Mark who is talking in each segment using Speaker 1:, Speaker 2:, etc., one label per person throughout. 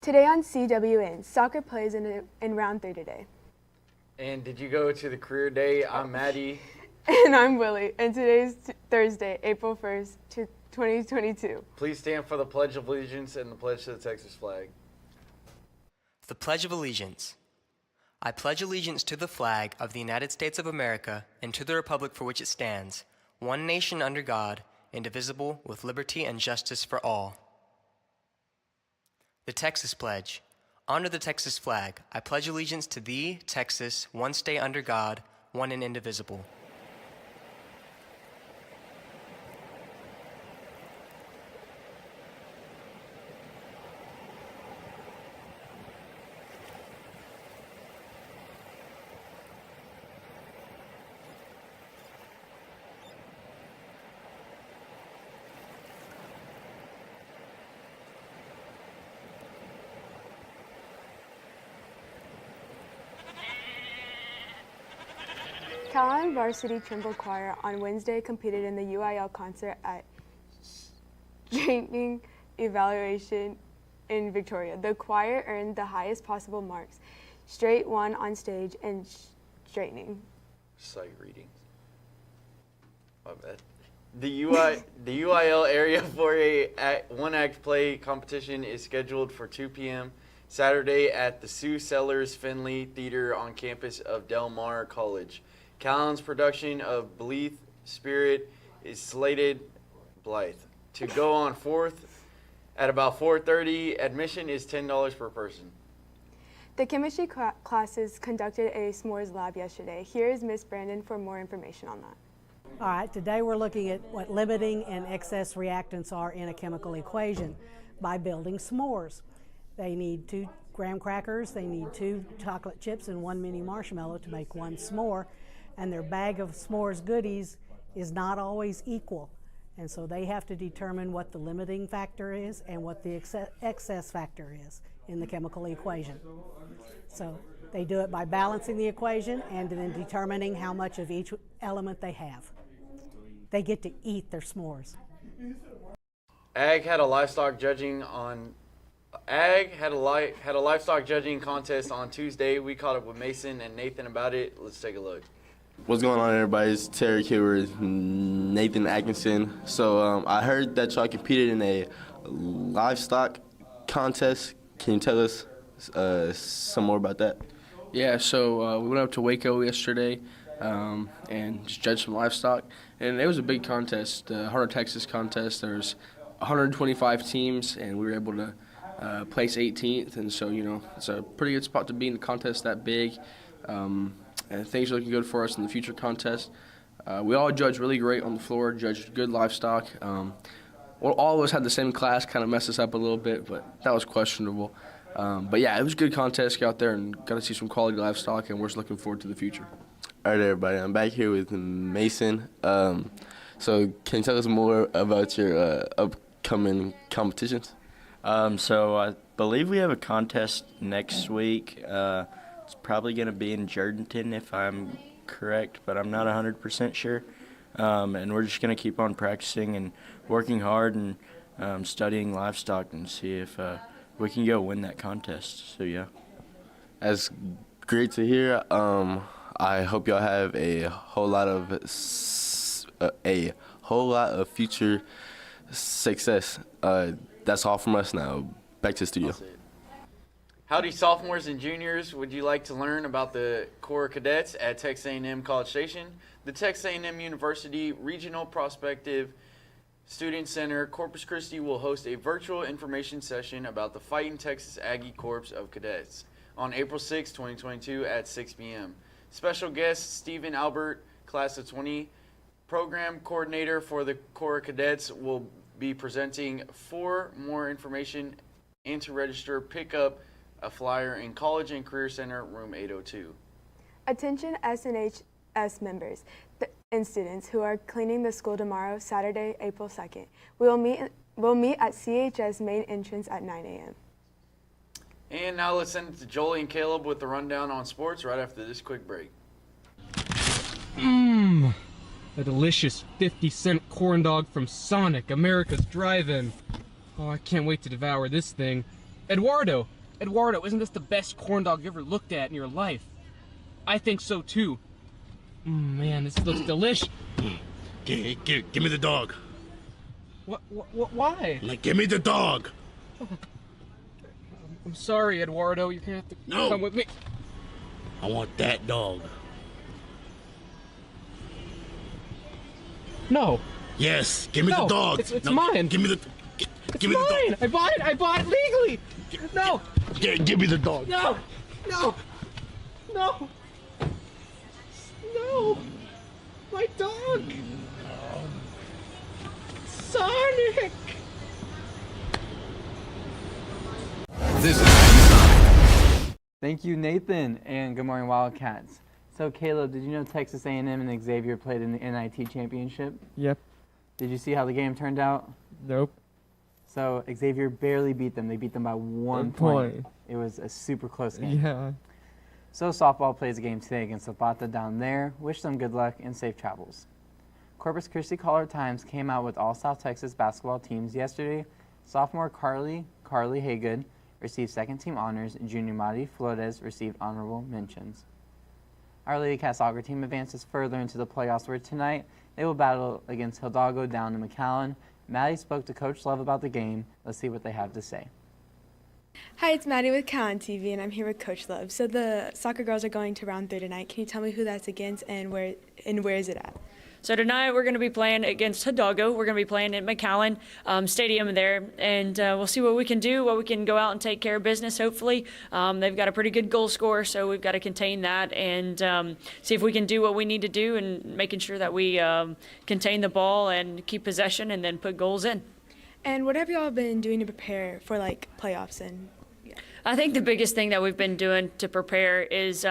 Speaker 1: Today on CWN, soccer plays in round 3 today.
Speaker 2: And did you go to the career day? I'm Maddie.
Speaker 1: And I'm Willie, and today's Thursday, April 1st, 2022.
Speaker 2: Please stand for the Pledge of Allegiance and the pledge to the Texas flag.
Speaker 3: The Pledge of Allegiance. I pledge allegiance to the flag of the United States of America and to the republic for which it stands, one nation under God, indivisible, with liberty and justice for all. The Texas Pledge. Under the Texas flag, I pledge allegiance to thee, Texas, one state under God, one and indivisible.
Speaker 1: Calallen Varsity Trimble Choir on Wednesday competed in the UIL concert at Straightening Evaluation in Victoria. The choir earned the highest possible marks, straight 1 on stage and straightening.
Speaker 2: Sight reading. My bad. The UIL Area 4A one-act play competition is scheduled for 2 p.m. Saturday at the Sue Sellers Finley Theater on campus of Del Mar College. Calallen's production of Blythe Spirit is slated to go on at about 4:30. Admission is $10 per person.
Speaker 1: The chemistry classes conducted a s'mores lab yesterday. Here is Miss Brandon for more information on that.
Speaker 4: All right, today we're looking at what limiting and excess reactants are in a chemical equation by building s'mores. They need 2 graham crackers, they need 2 chocolate chips, and 1 mini marshmallow to make 1 s'more. And their bag of s'mores goodies is not always equal. And so they have to determine what the limiting factor is and what the excess factor is in the chemical equation. So they do it by balancing the equation and then determining how much of each element they have. They get to eat their s'mores.
Speaker 2: Ag had a livestock judging contest on Tuesday. We caught up with Mason and Nathan about it. Let's take a look.
Speaker 5: What's going on, everybody? It's Terry Kilmer, Nathan Atkinson. So I heard that y'all competed in a livestock contest. Can you tell us some more about that?
Speaker 6: Yeah, so we went up to Waco yesterday and just judged some livestock. And it was a big contest, Heart of Texas contest. There's 125 teams, and we were able to place 18th. And so, it's a pretty good spot to be in a contest that big. And things are looking good for us in the future contests. We all judged really great on the floor, judged good livestock. All of us had the same class, kind of messed us up a little bit, but that was questionable. But yeah, it was a good contest. Got out there and got to see some quality livestock, and we're just looking forward to the future.
Speaker 5: All right, everybody. I'm back here with Mason. So can you tell us more about your upcoming competitions?
Speaker 7: So I believe we have a contest next week. It's probably going to be in Jourdanton if I'm correct, but I'm not 100% sure. And we're just going to keep on practicing and working hard and studying livestock and see if we can go win that contest. So, yeah.
Speaker 5: That's great to hear. I hope y'all have a whole lot of future success. That's all from us now. Back to the studio.
Speaker 2: Howdy, sophomores and juniors. Would you like to learn about the Corps of Cadets at Texas A&M College Station? The Texas A&M University Regional Prospective Student Center, Corpus Christi, will host a virtual information session about the Fighting Texas Aggie Corps of Cadets on April 6, 2022 at 6 p.m. Special guest Stephen Albert, class of 20, program coordinator for the Corps of Cadets, will be presenting. For more information and to register, pick up a flyer in College and Career Center, room 802.
Speaker 1: Attention SNHS members and students who are cleaning the school tomorrow, Saturday, April 2nd. We We'll meet at CHS main entrance at 9 a.m.
Speaker 2: And now let's send it to Jolie and Caleb with the rundown on sports right after this quick break.
Speaker 8: A delicious 50-cent corn dog from Sonic, America's Drive-In. Oh, I can't wait to devour this thing. Eduardo, isn't this the best corn dog you ever looked at in your life? I think so too. Man, this looks delicious.
Speaker 9: Give me the dog.
Speaker 8: What, why?
Speaker 9: Like, give me the dog.
Speaker 8: I'm sorry, Eduardo, you're gonna have to come with me.
Speaker 9: I want that dog.
Speaker 8: No.
Speaker 9: Yes, give me the dog.
Speaker 8: It's mine.
Speaker 9: Give me the. Give me
Speaker 8: mine.
Speaker 9: the dog.
Speaker 8: I bought it legally. No.
Speaker 9: Give me the dog.
Speaker 8: No. My dog. Sonic.
Speaker 10: Thank you, Nathan, and good morning, Wildcats. So, Caleb, did you know Texas A&M and Xavier played in the NIT championship?
Speaker 8: Yep.
Speaker 10: Did you see how the game turned out?
Speaker 8: Nope.
Speaker 10: So, Xavier barely beat them. They beat them by 1 point. It was a super close game.
Speaker 8: Yeah.
Speaker 10: So, softball plays a game today against Zapata down there. Wish them good luck and safe travels. Corpus Christi Caller-Times came out with all South Texas basketball teams yesterday. Sophomore Carly Haygood received second-team honors, and junior Madi Flores received honorable mentions. Our Lady Cat soccer team advances further into the playoffs where tonight they will battle against Hidalgo down in McAllen. Maddie spoke to Coach Love about the game. Let's see what they have to say.
Speaker 1: Hi, it's Maddie with Calallen TV, and I'm here with Coach Love. So the soccer girls are going to round 3 tonight. Can you tell me who that's against and where is it at?
Speaker 11: So tonight we're going to be playing against Hidalgo. We're going to be playing at McAllen Stadium there, and we'll see what we can do, what we can go out and take care of business, hopefully. They've got a pretty good goal scorer, so we've got to contain that and see if we can do what we need to do and making sure that we contain the ball and keep possession and then put goals in.
Speaker 1: And what have y'all been doing to prepare for, like, playoffs and
Speaker 11: I think the biggest thing that we've been doing to prepare is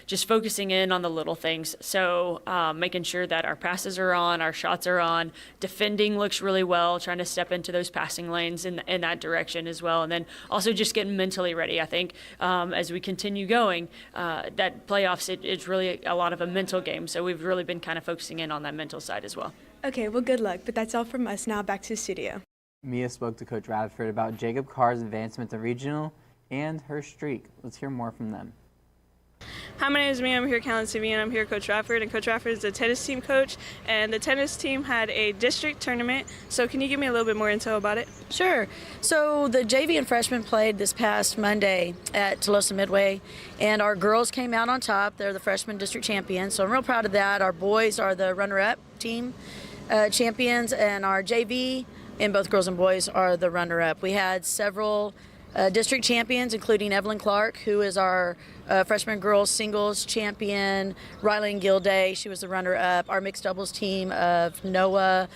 Speaker 11: just focusing in on the little things. So making sure that our passes are on, our shots are on, defending looks really well, trying to step into those passing lanes in that direction as well. And then also just getting mentally ready. I think as we continue going, that playoffs, it's really a lot of a mental game. So we've really been kind of focusing in on that mental side as well.
Speaker 1: Okay, well, good luck. But that's all from us. Now back to the studio.
Speaker 10: Mia spoke to Coach Radford about Jacob Carr's advancement to regional and her streak. Let's hear more from them.
Speaker 12: Hi, my name is Mia. I'm here at Calallen TV, and I'm here with Coach Radford. And Coach Radford is the tennis team coach, and the tennis team had a district tournament. So can you give me a little bit more info about it?
Speaker 13: Sure. So the JV and freshmen played this past Monday at Tolosa Midway, and our girls came out on top. They're the freshman district champions, so I'm real proud of that. Our boys are the runner-up team champions, and our JV, and both girls and boys, are the runner-up. We had several district champions, including Evelyn Clark, who is our freshman girls singles champion. Rylan Gilday, she was the runner-up. Our mixed doubles team of Noah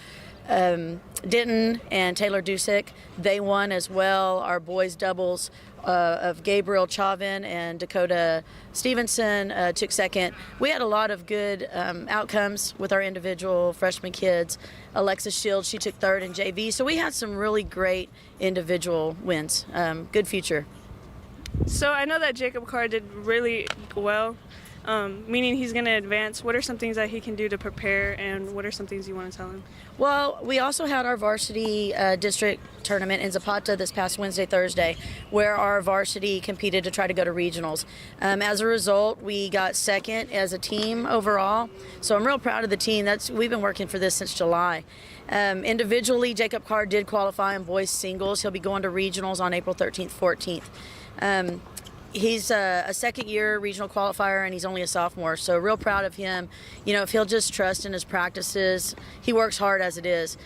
Speaker 13: Denton and Taylor Dusick, they won as well. Our boys doubles of Gabriel Chauvin and Dakota Stevenson took second. We had a lot of good outcomes with our individual freshman kids. Alexis Shields, she took third in JV. So we had some really great individual wins. Good future.
Speaker 12: So I know that Jacob Carr did really well, meaning he's going to advance. What are some things that he can do to prepare, and what are some things you want to tell him?
Speaker 13: Well, we also had our varsity district tournament in Zapata this past Wednesday, Thursday, where our varsity competed to try to go to regionals. As a result, we got second as a team overall. So I'm real proud of the team. We've been working for this since July. Individually, Jacob Carr did qualify in boys singles. He'll be going to regionals on April 13th, 14th. He's a second-year regional qualifier, and he's only a sophomore, so real proud of him. You know, if he'll just trust in his practices, he works hard as it is,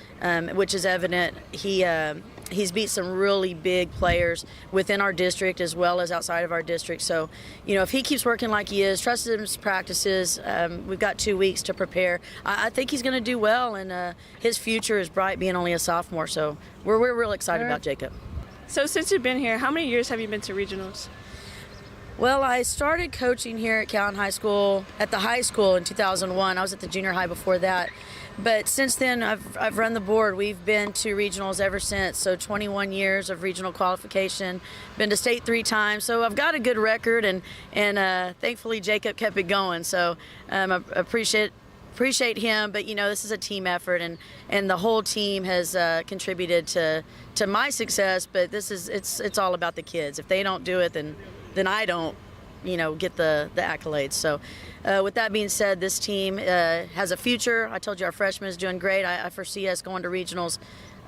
Speaker 13: which is evident. He's beat some really big players within our district as well as outside of our district. So, you know, if he keeps working like he is, trusts in his practices, we've got 2 weeks to prepare. I think he's going to do well, and his future is bright being only a sophomore, so we're real excited about Jacob.
Speaker 12: So since you've been here, how many years have you been to regionals?
Speaker 13: Well, I started coaching here at Calallen High School, at the high school in 2001. I was at the junior high before that. But since then, I've run the board. We've been to regionals ever since. So 21 years of regional qualification, been to state 3 times. So I've got a good record, and thankfully Jacob kept it going. So I appreciate him. But this is a team effort, and the whole team has contributed to my success. But it's all about the kids. If they don't do it, then I don't get the accolades. So with that being said, this team has a future. I told you our freshmen is doing great. I foresee us going to regionals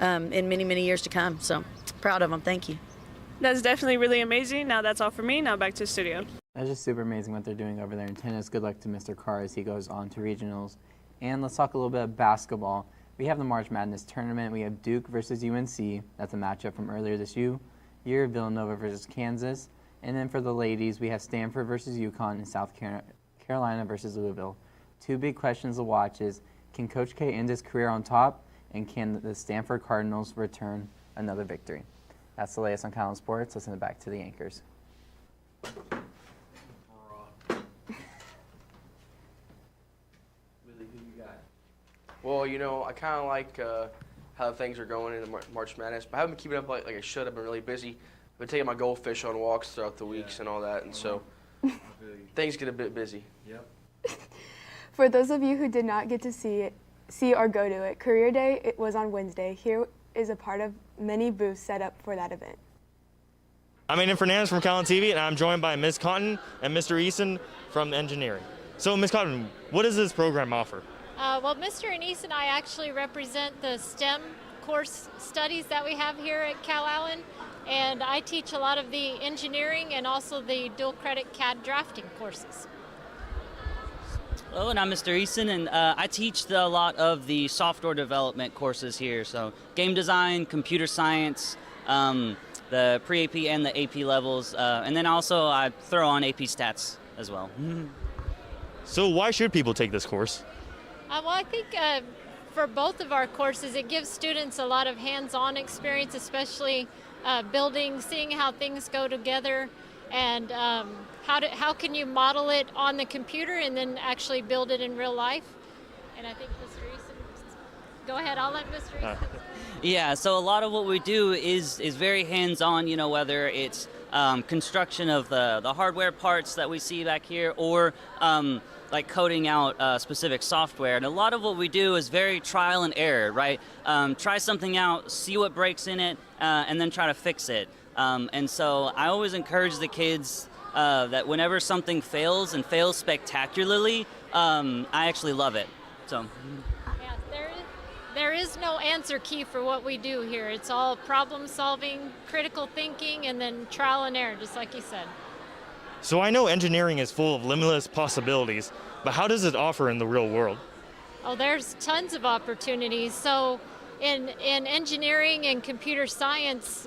Speaker 13: in many, many years to come. So proud of them. Thank you.
Speaker 12: That's definitely really amazing. Now that's all for me. Now back to the studio.
Speaker 10: That's just super amazing what they're doing over there in tennis. Good luck to Mr. Carr as he goes on to regionals. And let's talk a little bit of basketball. We have the March Madness tournament. We have Duke versus UNC. That's a matchup from earlier this year. Villanova versus Kansas. And then for the ladies, we have Stanford versus UConn and South Carolina versus Louisville. 2 big questions to watch is, can Coach K end his career on top, and can the Stanford Cardinals return another victory? That's the latest on Calallen Sports. Let's send it back to the anchors.
Speaker 6: Well, I kind of like how things are going in the March Madness, but I haven't been keeping up like I should. I've been really busy. I've been taking my goldfish on walks throughout the weeks and all that, and so things get a bit busy.
Speaker 1: Yep. For those of you who did not get to see or go to it, Career Day was on Wednesday. Here is a part of many booths set up for that event.
Speaker 14: I'm Aiden Fernandez from Calallen TV, and I'm joined by Ms. Cotton and Mr. Eason from engineering. So, Ms. Cotton, what does this program offer?
Speaker 15: Well, Mr. Anise and I actually represent the STEM course studies that we have here at Calallen, and I teach a lot of the engineering and also the dual credit CAD drafting courses.
Speaker 16: Hello, and I'm Mr. Eason, and I teach a lot of the software development courses here, so game design, computer science, the pre-AP and the AP levels, and then also I throw on AP stats as well.
Speaker 14: So why should people take this course?
Speaker 15: Well, I think for both of our courses, it gives students a lot of hands-on experience, especially building, seeing how things go together, and how can you model it on the computer and then actually build it in real life. And I think Mr. Eason, go ahead, I'll let Mr. Eason.
Speaker 16: Yeah, so a lot of what we do is very hands-on, whether it's construction of the hardware parts that we see back here, or like coding out specific software. And a lot of what we do is very trial and error, right? Try something out, see what breaks in it, and then try to fix it. And so I always encourage the kids that whenever something fails and fails spectacularly, I actually love it. So.
Speaker 15: Yeah, there is no answer key for what we do here. It's all problem solving, critical thinking, and then trial and error, just like you said.
Speaker 14: So I know engineering is full of limitless possibilities, but how does it offer in the real world?
Speaker 15: Oh, there's tons of opportunities. So in engineering and computer science,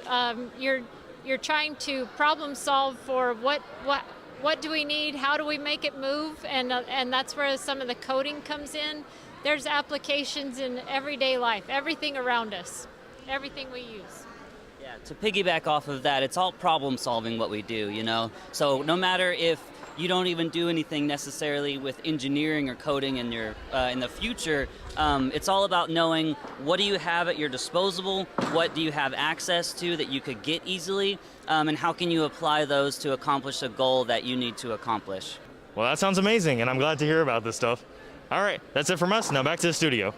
Speaker 15: you're trying to problem solve for what do we need, how do we make it move, and that's where some of the coding comes in. There's applications in everyday life, everything around us, everything we use.
Speaker 16: Yeah, to piggyback off of that, it's all problem solving what we do, So no matter if you don't even do anything necessarily with engineering or coding in the future, it's all about knowing what do you have at your disposal, what do you have access to that you could get easily, and how can you apply those to accomplish a goal that you need to accomplish.
Speaker 14: Well, that sounds amazing, and I'm glad to hear about this stuff. All right, that's it from us. Now back to the studio.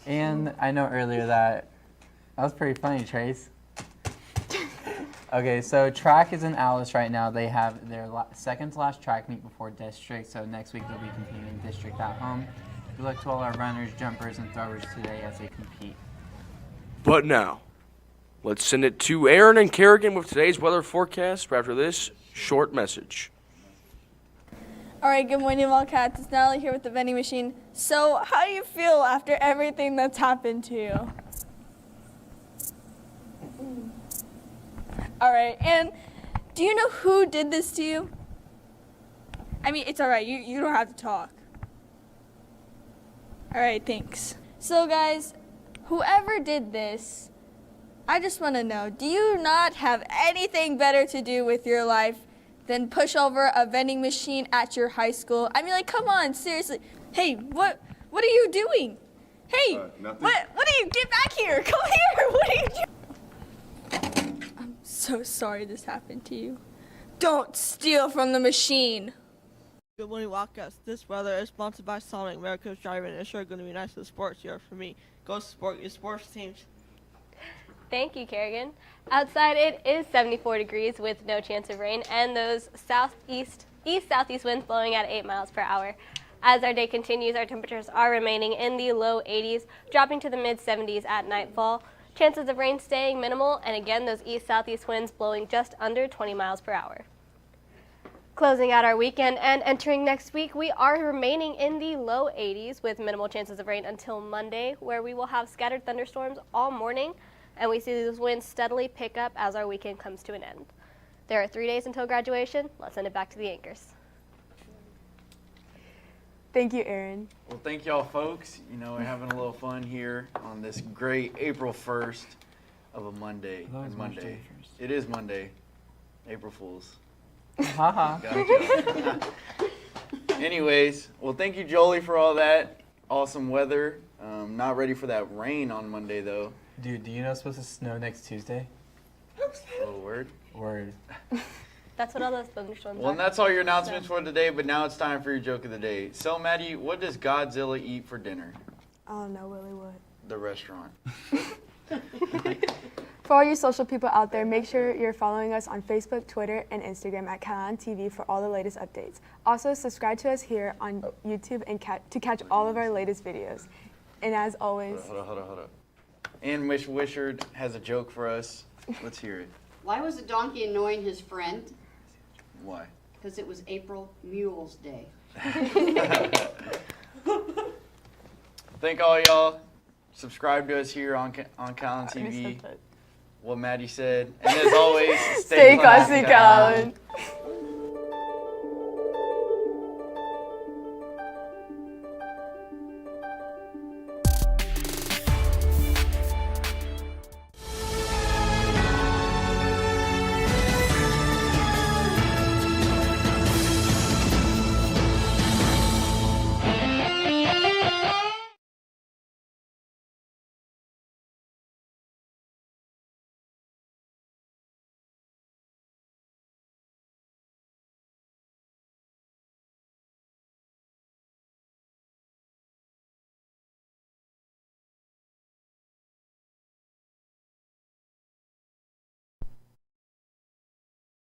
Speaker 10: And I know earlier that was pretty funny, Trace. Okay, so track is in Alice right now. They have their second to last track meet before district, so next week they'll be competing in district at home. Good luck to all our runners, jumpers, and throwers today as they compete.
Speaker 6: But now, let's send it to Aaron and Kerrigan with today's weather forecast after this short message.
Speaker 17: All right, good morning, Wildcats. It's Natalie here with the vending machine. So, how do you feel after everything that's happened to you? All right, and do you know who did this to you? I mean, it's all right. You don't have to talk. All right, thanks. So, guys, whoever did this, I just want to know, do you not have anything better to do with your life than push over a vending machine at your high school? I mean, like, come on, seriously. Hey, what What are you doing? Hey,
Speaker 5: nothing.
Speaker 17: what are you? Get back here! Come here! What are you doing? I'm so sorry this happened to you. Don't steal from the machine.
Speaker 18: Good morning, Wildcats. This weather is sponsored by Sonic, America's driver, and it's sure going to be nice for the sports year for me. Go support your sports teams.
Speaker 19: Thank you, Kerrigan. Outside it is 74 degrees with no chance of rain and those east-southeast winds blowing at 8 miles per hour. As our day continues, our temperatures are remaining in the low 80s, dropping to the mid-70s at nightfall. Chances of rain staying minimal, and again, those east-southeast winds blowing just under 20 miles per hour. Closing out our weekend and entering next week, we are remaining in the low 80s with minimal chances of rain until Monday, where we will have scattered thunderstorms all morning, and we see those winds steadily pick up as our weekend comes to an end. There are 3 days until graduation. Let's send it back to the anchors.
Speaker 1: Thank you, Aaron.
Speaker 2: Well, thank y'all, folks. We're having a little fun here on this great April 1st of a Monday. Monday. It is Monday. April Fools.
Speaker 10: Haha.
Speaker 2: Gotcha. Anyways, well, thank you, Jolie, for all that awesome weather. Not ready for that rain on Monday, though.
Speaker 10: Dude, do you know it's supposed to snow next Tuesday?
Speaker 2: Oh, word?
Speaker 10: Word.
Speaker 19: That's what all those thunderstorms
Speaker 2: Well,
Speaker 19: are.
Speaker 2: and that's all your announcements for today, but now it's time for your joke of the day. So, Maddie, what does Godzilla eat for dinner?
Speaker 1: I don't know, Willie, what?
Speaker 2: The restaurant.
Speaker 1: For all you social people out there, make sure you're following us on Facebook, Twitter, and Instagram at Calallen TV for all the latest updates. Also, subscribe to us here on YouTube and to catch all of our latest videos. And as always...
Speaker 2: Hold on. And Miss Wishard has a joke for us. Let's hear it.
Speaker 20: Why was the donkey annoying his friend?
Speaker 2: Why?
Speaker 20: Because it was April Mules Day.
Speaker 2: Thank all y'all. Subscribe to us here on Calallen TV. What Maddie said. And as always,
Speaker 1: stay classy, Calallen.